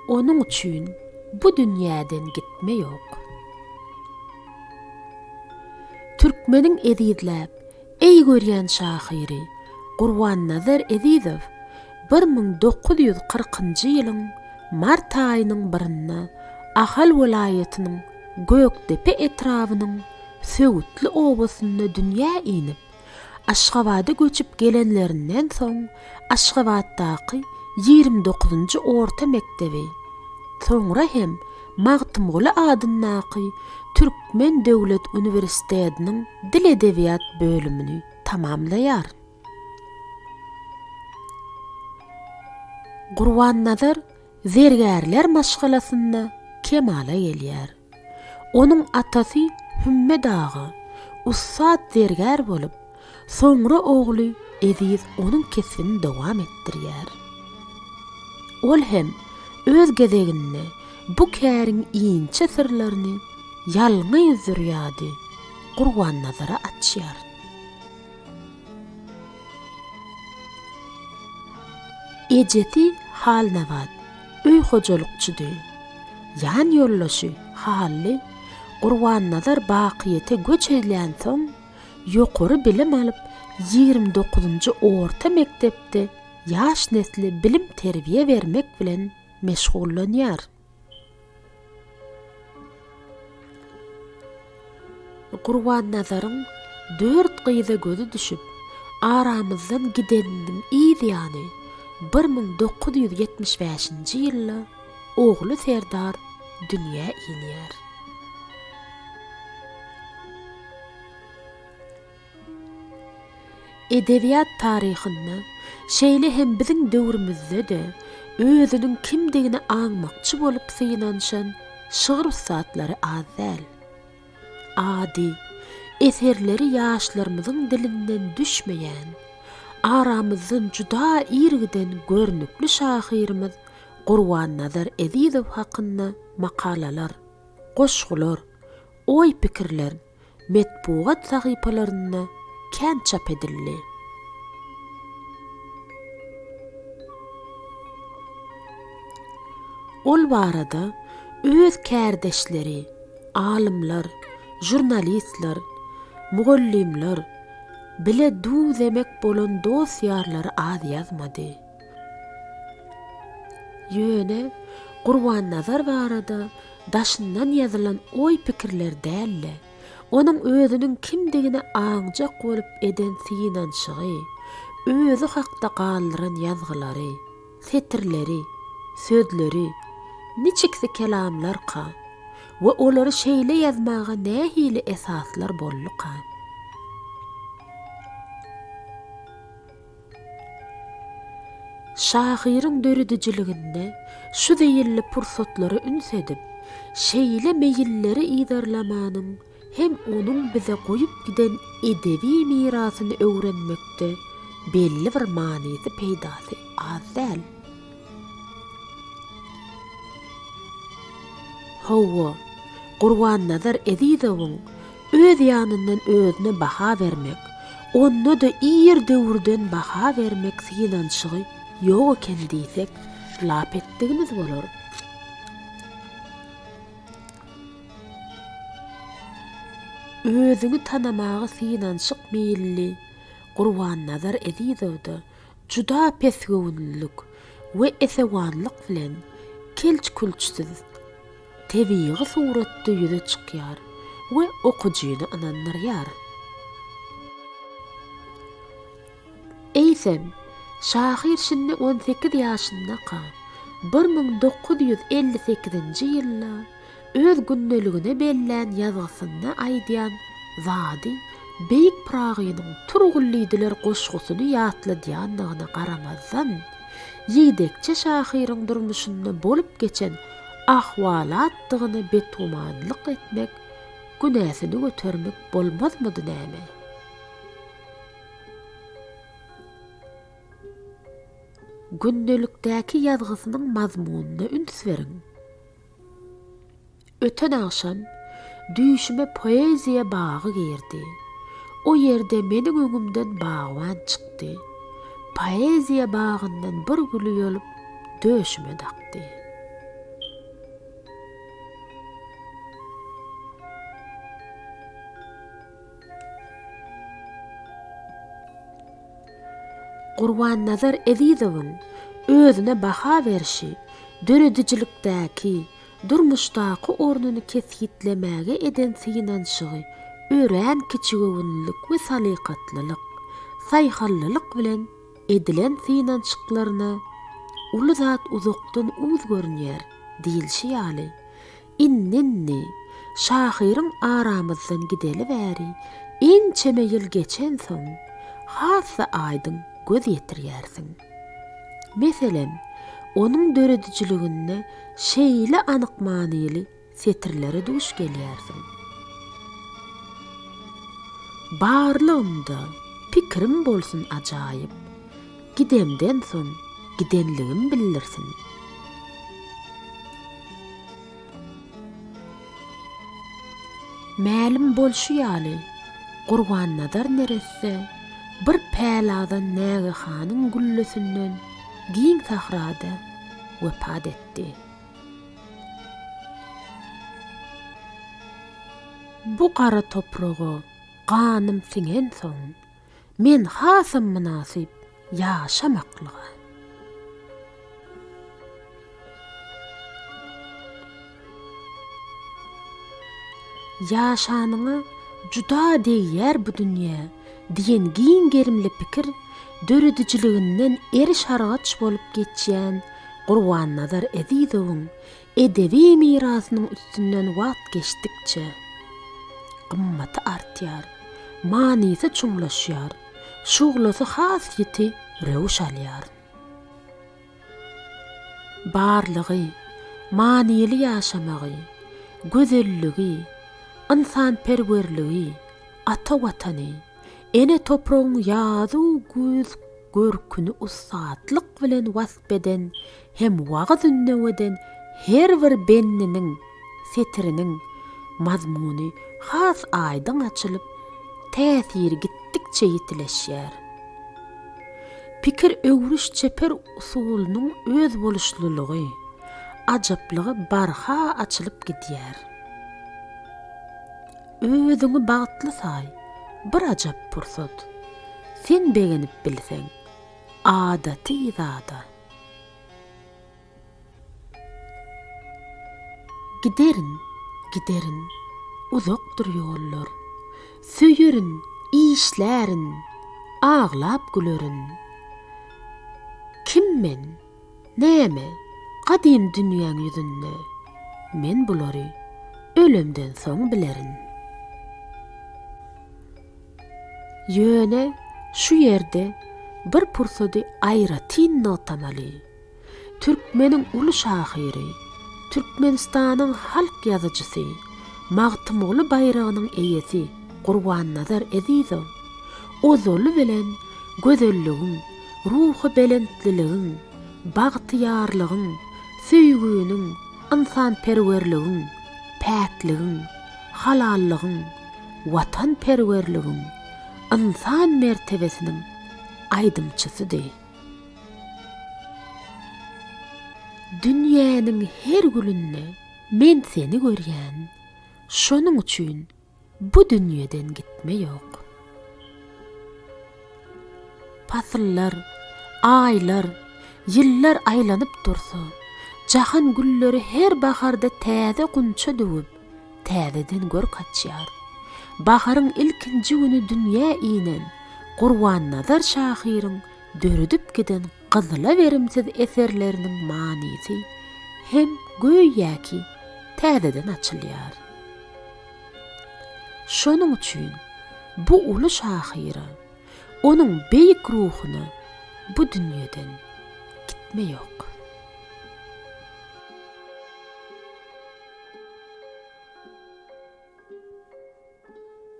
Onun üçün bu dünýäden gitme ýok. Türkmeniň edidläp, ey görýän şahyry Gurban-Nazar Ezizow 1940-njy ýylyň mart aýynyň 1-nde Ahal welaýatynyň Gökdepe etrawynyň Söğütli obasynda dünýä inip, Aşgabatda göçüp gelenlerinden soň Aşgabatdaky 29-njy orta mektebi, soňra hem Magtymguly adyndaky Türkmen Döwlet Uniwersitetiniň Dil Edebiýat bölümini tamamlaýar. Gurban-Nazar zergärler maşgalasynda kemala gelýär. Onuň atasy Hümmed ağa ussat zergär bolup, soňra ogly Eziz onuň kesibini dowam etdirýär. Ol hem öz gezeginde bu käriň iňçe sirlerini ýalňy zürýady Gurban-Nazara açýar. Ejeti Halnawat öý hojalykçydy. Ýan ýollaşy Hally Gurban-Nazar bakyýete göç edilýän soň ýokary bilim alyp 29-njy orta mektepde ýaş nesli bilim terbiýe bermek bilen meşgullanýar. Gurban-Nazaryň 4 gyza gözü düşüp aramyzdan gideniniň ýany 1975-nji ýylda ogly Serdar dünýä inýär. Edebiýat taryhynda şeýle hem biziň döwrümizde de özüniň kimdigini aňmakçy bolup synanşan şygyr usatlary az däl. Ady, eserleri ýaşlarymyzyň dilinden düşmeýän, aramyzdan juda irgiden görnükli şahyrymyz Gurban-Nazar Ezizow hakynda makalalar, goşgular, oý pikirler metbuat sahypalarynda kän çap edildi. Ol barada öz kärdeşleri, alymlar, jurnalistler, mugallimler bile du demek bolan dosýarlary az ýazmady. Ýöne Gurban-Nazar barada daşyndan ýazylan oý pikirler dälle, onuň özüniň kimdigini aňjak bolup eden synanşygy, özü hakda galdyran ýazgylary, setirleri, sözleri, niçikse kelamlar ka we olary şeýle ýazmaga nähili esaslar bolluka. Şahyryň döredijliginde şu diýilli pursatlary üns edip, şeýle meýilleri ýydarlamanyň hem onuň bize goýup giden edebi mirasyny öwrenmekde belli bir manysy peýdasy az däl. Hawa, Gurban-Nazar Ezizowyň öz ýanyndan özüne baha bermek, onda da ir döwürden baha bermek synanşygy ýok eken diýsek, lap etdigimiz bolar. Özüni tanamagy synanşyk meýilli Gurban-Nazar Ezizowda juda pesgöwnlük we esewanlyk bilen kelç-külçsiz tebiği suratda ýüze çykýar we okujuny anandyrýar. Eýsem, şahyr şimdi 18 ýaşynda ka 1958-nji ýylda öz gündeligine bellän ýazgysynda aýdýan zady beýik Pragynyň turgullydylar goşgusyny ýatladýandygyna garamazdan ýedekçe şahyryň durmuşynda bolup geçen ahwalatdygyny betumanlyk etmek, günäsini götermek bolmazmydy näme? Gündelikdäki ýazgysynyň mazmununa üns beriň. Öten akşam düşüme poeziya bağı girdi. O yerde meniň öňümden bagwan çykdy. Poeziya bagyndan bir gülü ýolup döşüme dakdy. Gurban-Nazar Ezizowyň özüne baha berşi, döredijilikdäki, durmuşdaky ornuny kesgitlemäge eden synanşygy, örän kiçigöwünlik we salykatlylyk, saýhallylyk bilen edilen synançyklaryna uly zat uzakdan uz görünýär diýilşi ýaly. Innenni şahyryň aramyzdan gideli bäri ençeme ýyl geçen soň hassa aýdyň göz ýetirýärsiň. Meselem, onuň döredijiligine şeýle anyk manyly setirlere duş gelýärsiň. Barlygymda pikirim bolsun ajaýyp, gidemden soň gidenligim bilirsin. Mälim bolşy ýaly, Gurban-Nazar neresse bir päladan näge hanyň güllesinden giň sahrada wefat etdi. Bu gara topragy ganym siňen soň men hasam münasip ýaşamaklyga. Ýaşanyňy juda diýer bu dünýä diýen giň gerimli pikir döredijiliginden eri şargaç bolup geçýän Gurban-Nazar Ezizowyň edebi mirasynyň üstünden wagt geçdikçe gymmaty artýar, manysy çuňlaşýar, şuglasy hasýeti rewş alýar. Barlygy, manyly ýaşamagy, gözelligi, insanperwerligi, ata watany, ene topragyň ýazy göz görküni usatlyk bilen wasbeden hem wagt ünneweden her bir benniniň setiriniň mazmuny has aýdyň açylyp täsiri gitdikçe ýitileşýär. Pikir öwrüş çeper usulynyň öz boluşlulygy, ajaplygy barha açylyp gidýär. Özüňi bagtly say, bir ajap pursat. Sen begenip bilseň, adaty zada. Giderin, uzakdyr ýollar. Söýerin, işlärin, ağlap gülerin. Kim men? Näme? Gadim dünýäň ýüzünde. Men bulary ölemden soň bilerin. Ýöne şu ýerde bir pursady aýratyn notamaly. Türkmeniň uly şahyry, Türkmenistanyň halk ýazyjysy, magtymly bayragynyň eýesi Gurban-Nazar Ezizow, ozoly bilen gözelligiň, ruhy belentliligin, bagtyýarlygyň, söýgüniň, insanperwerligiň, päkligiň, halallygyň, watanperwerligiň, insan mertebesiniň aýdymçysydy. Dünýäniň her gülünde men seni görýän, şonuň üçin bu dünýeden gitme ýok. Pasyllar, aýlar, ýyllar aýlanyp dursa, jahan gülleri her baharda täze gunça döwüp, täzeden gör kaçýar. Baharyň ilkinji güni dünýä inen Gurban-Nazar şahyryň döredip giden gyzyla verimsiz eserleriniň manysy hem göýäki täzeden açylýar. Şonuň üçin bu uly şahyra, onuň beýik ruhuny bu dünýeden gitme ýok.